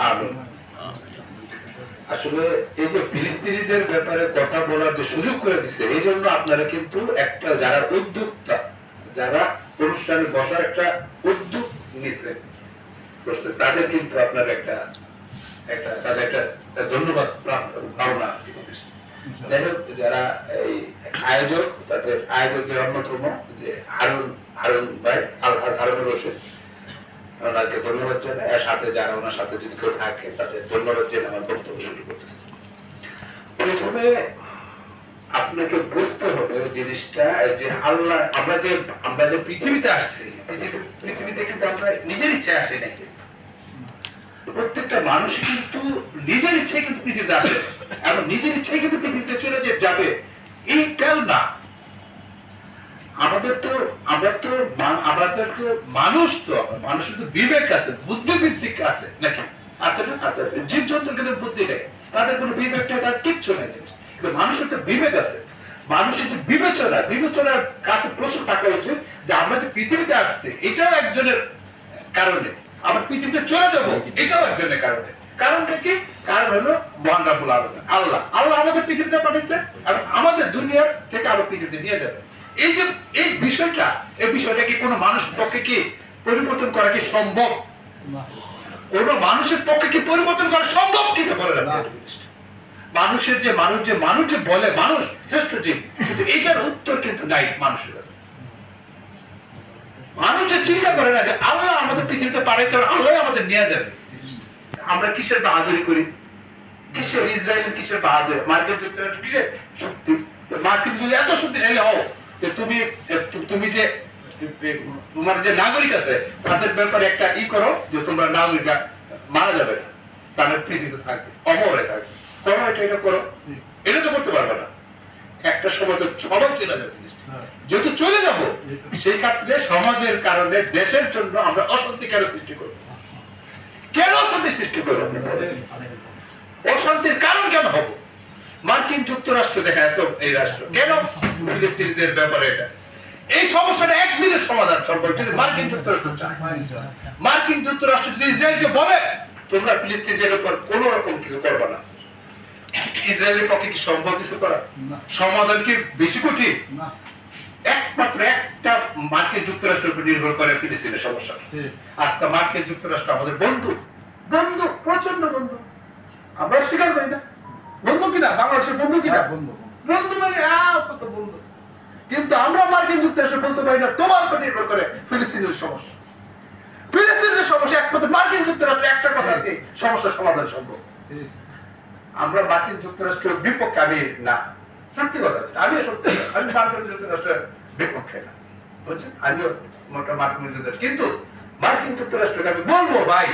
আমিন। আসলে এই যে ফিলিস্তিনিদের ব্যাপারে কথা বলার যে সুযোগ করে দিচ্ছে, এই জন্য আপনারা কিন্তু একটা যারা উদ্যোক্তা, যারা অনুষ্ঠানে বসার একটা উদ্যোগ নিচ্ছে, তাদের কিন্তু আপনার একটা তাদের একটা ধন্যবাদ পাওনা। যাই হোক, যারা এই আয়োজক, তাদের আয়োজকদের অন্যতম যে হারুন ভাই, হারুন রশিদ, ওনাকে ধন্যবাদ জানাই। আর সাথে যারা ওনার সাথে যদি কেউ থাকে তাদের ধন্যবাদ জানাই। আমার বক্তব্য শুরু করতেছি। প্রথমে আপনাকে বুঝতে হবে জিনিসটা যে আল্লাহ, আমরা যে পৃথিবীতে আসছি, পৃথিবীতে কিন্তু আমরা নিজের ইচ্ছায় আসি না। কিন্তু প্রত্যেকটা মানুষ কিন্তু নিজের ইচ্ছায় কিন্তু পৃথিবীতে আসে, এবং নিজের ইচ্ছায় কিন্তু পৃথিবীতে চলে যাবে, এইটাও না। আমাদের তো মানুষের তো বিবেক আছে, বুদ্ধিবৃত্তিক আছে নাকি? আছে না? আছে। জীবজন্তুর কিন্তু বুদ্ধি নেই, তাদের কোনো বিবেক নেই, তার কিচ্ছু নেই। কিন্তু মানুষের তো বিবেক আছে। মানুষের যে বিবেচনার কাছে প্রশ্ন থাকা উচিত যে আমরা যে পৃথিবীতে আসছি এটাও একজনের কারণে, আবার পৃথিবীতে চলে যাব এটাও একজনের কারণে। কারণটা কি? কারণ হলো মহান রব্বুল আলামিন, আল্লাহ। আল্লাহ আমাদের পৃথিবীতে পাঠিয়েছে এবং আমাদের দুনিয়ার থেকে আবার পৃথিবীতে নিয়ে যাবে। এই যে এই বিষয়টা কি কোনো মানুষের পক্ষে কি পরিবর্তন করা কি সম্ভব? কোন মানুষের পক্ষে কি পরিবর্তন করা সম্ভব? কি বলে না মানুষ যে বলে মানুষ শ্রেষ্ঠ জীব, কিন্তু এইটার উত্তর কিন্তু নাই মানুষের কাছে। মানুষ চিন্তা করে না যে আল্লাহ আমাদের পৃথিবীতে পাঠিয়েছে, আল্লাহ আমাদের নিয়ে যাবে। আমরা কিসের বাহাদুরি করি? কিসের ইসরায়েলের কিসের বাহাদুরি? মার্কিন যুক্তরাষ্ট্র কিসের শক্তি? মার্কিন যদি এত শক্তিশালী হও, তুমি যে তোমার যে নাগরিক আছে তাদের ব্যাপারে একটা করো যে তোমরা নাগরিকরা মারা যাবে না, তাহলে পৃথিবীতে থাকবে, অমর হয়ে থাকবে। করো এটা করো, এটা তো করতে পারবে না। একটা সময় তো সবাই চলে যাবে। যেহেতু চলে যাব, সেই ক্ষেত্রে সমাজের কারণে দেশের জন্য আমরা অশান্তি কেন সৃষ্টি করবো? কেন অশান্তি সৃষ্টি করবো? অশান্তির কারণ কেন হব? মার্কিন যুক্তরাষ্ট্র দেখা এত এই রাষ্ট্র কেন ফিলিস্তিনিদের ব্যাপারে এটা, এই সমস্যাটা একদিনের সমাধান সম্ভব যদি মার্কিন যুক্তরাষ্ট্র চায়। মার্কিন যুক্তরাষ্ট্র যদি ইসরায়েলকে বলে তোমরা ফিলিস্তিনিদের উপর কোন রকম কিছু করবে না, ইসরায়েলের পক্ষে কি সম্ভব কিছু করা? সমাধান কি বেশি কঠিন? একমাত্র একটা মার্কিন যুক্তরাষ্ট্রের উপর নির্ভর করে ফিলিস্তিনের সমস্যা। আজকে মার্কিন যুক্তরাষ্ট্র আমাদের বন্ধু, প্রচন্ড বন্ধু। আমরা স্বীকার করি না, বন্ধু কিনা, বাংলাদেশের বন্ধু কিনা, বন্ধু মানে কত বন্ধু। কিন্তু আমরা মার্কিন যুক্তরাষ্ট্র বলতে পারি না তোমার উপর নির্ভর করে ফিলিস্তিনের সমস্যা। ফিলিস্তিনের সমস্যা একমাত্র মার্কিন যুক্তরাষ্ট্র একটা কথা কি সমস্যার সমাধান সম্ভব। আমরা মার্কিন যুক্তরাষ্ট্রের বিপক্ষে আমি না, সত্যি কথা, আমি মার্কিন যুক্তরাষ্ট্রের বিপক্ষে না, বুঝছেন? আমিও মোটা মার্কিন যুক্তরাষ্ট্র, কিন্তু মার্কিন যুক্তরাষ্ট্রকে আমি বলবো ভাই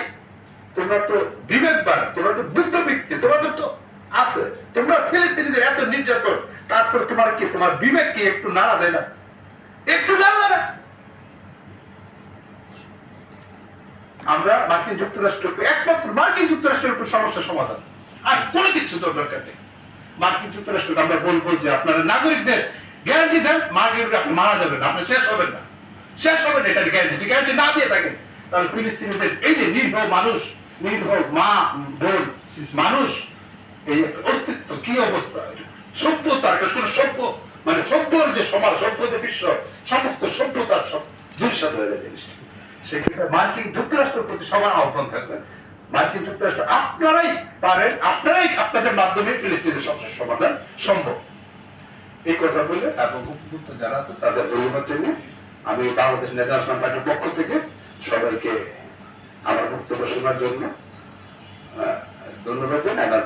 তোমরা তো বিবেকবান, তোমরা তো বুদ্ধিবৃত্তি, তোমরা তো আছে, তোমরা ফিলিস্তিনিদের এত নির্যাতন, তারপর তোমার কি তোমার বিবেক কি একটু নাড়া দেয় না? একটু নাড়া দেয় না? আমরা মার্কিন যুক্তরাষ্ট্রকে একমাত্র মার্কিন যুক্তরাষ্ট্রের উপর সমস্যা সমাধান, আর কোনো কিছু তো দরকার নেই। মার্কিন যুক্তরাষ্ট্রকে আমরা বলবো যে আপনারা নাগরিকদের গ্যারান্টি দেন, মার্কিনরা আপনি মারা যাবেন না, আপনি শেষ হবেন না, এটার গ্যারান্টি না দিয়ে থাকেন, তাহলে ফিলিস্তিনিদের এই যে নিরীহ মানুষ, নিরীহ মা বোন মানুষ, এই অস্তিত্ব কি অবস্থা, সভ্যতার কোনো সভ্য মানে সভ্যর যে সমাজ, সভ্য যে বিশ্ব, সমস্ত সভ্যতার সব ধূলিসাৎ হয়ে যায় জিনিসটা। সেক্ষেত্রে মার্কিন যুক্তরাষ্ট্রের প্রতি সবার আহ্বান থাকবে, মার্কিন যুক্তরাষ্ট্র আপনারাই পারেন, আপনারাই আপনাদের মাধ্যমে ফিলিস্তিনের সমস্যার সমাধান সম্ভব। এই কথা বলে এবং উপযুক্ত যারা আছে তাদের ধন্যবাদ জানিয়ে আমি বাংলাদেশ ন্যাশনাল পার্টির পক্ষ থেকে সবাইকে আমার বক্তব্য শোনার জন্য ধন্যবাদ জানাই।